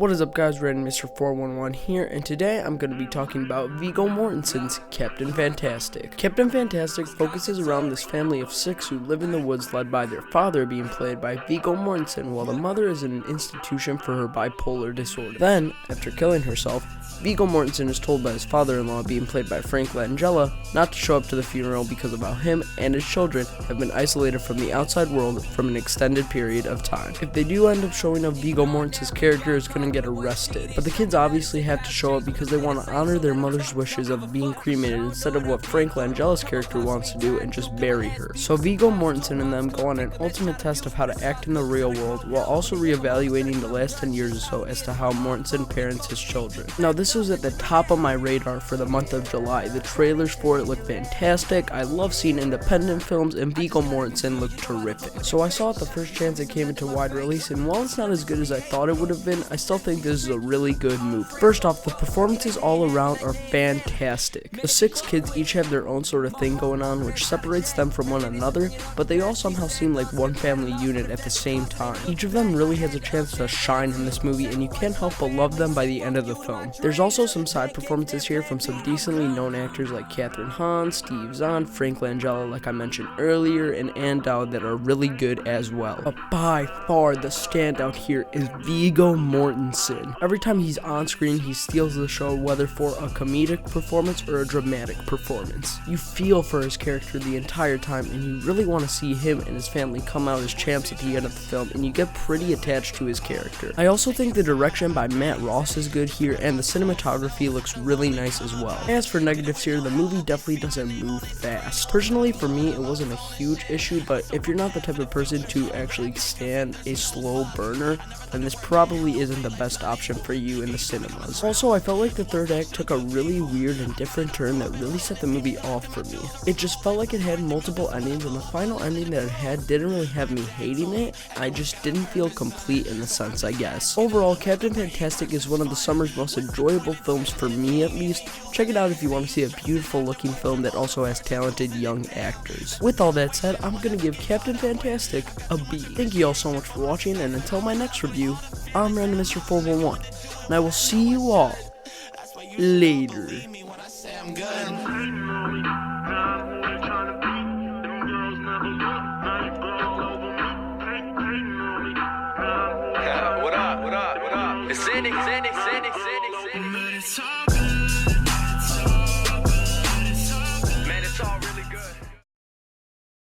What is up, guys? Random Mr. 411 here, and today I'm going to be talking about Viggo Mortensen's Captain Fantastic. Captain Fantastic focuses around this family of 6 who live in the woods, led by their father being played by Viggo Mortensen, while the mother is in an institution for her bipolar disorder. Then, after killing herself, Viggo Mortensen is told by his father-in-law, being played by Frank Langella, not to show up to the funeral because of how him and his children have been isolated from the outside world from an extended period of time. If they do end up showing up, Viggo Mortensen's character is going to get arrested. But the kids obviously have to show up because they want to honor their mother's wishes of being cremated instead of what Frank Langella's character wants to do and just bury her. So Viggo Mortensen and them go on an ultimate test of how to act in the real world, while also reevaluating the last 10 years or so as to how Mortensen parents his children. Now, this was at the top of my radar for the month of July. The trailers for it look fantastic. I love seeing independent films, and Viggo Mortensen looked terrific. So I saw it the first chance it came into wide release, and while it's not as good as I thought it would have been, I still think this is a really good movie. First off, the performances all around are fantastic. The 6 kids each have their own sort of thing going on, which separates them from one another, but they all somehow seem like one family unit at the same time. Each of them really has a chance to shine in this movie, and you can't help but love them by the end of the film. There's also some side performances here from some decently known actors like Catherine Hahn, Steve Zahn, Frank Langella, like I mentioned earlier, and Ann Dowd that are really good as well. But by far the standout here is Viggo Mortensen. Every time he's on screen, he steals the show, whether for a comedic performance or a dramatic performance. You feel for his character the entire time, and you really want to see him and his family come out as champs at the end of the film, and you get pretty attached to his character. I also think the direction by Matt Ross is good here, and the cinematography looks really nice as well. As for negatives here, the movie definitely doesn't move fast. Personally, for me, it wasn't a huge issue, but if you're not the type of person to actually stand a slow burner, then this probably isn't the best option for you in the cinemas. Also, I felt like the third act took a really weird and different turn that really set the movie off for me. It just felt like it had multiple endings, and the final ending that it had didn't really have me hating it. I just didn't feel complete in a sense, I guess. Overall, Captain Fantastic is one of the summer's most enjoyable films for me, at least. Check it out if you want to see a beautiful looking film that also has talented young actors. With all that said, I'm gonna give Captain Fantastic a B. Thank you all so much for watching, and until my next review, I'm Random Mr. 411, and I will see you all later. What up? It's Indy.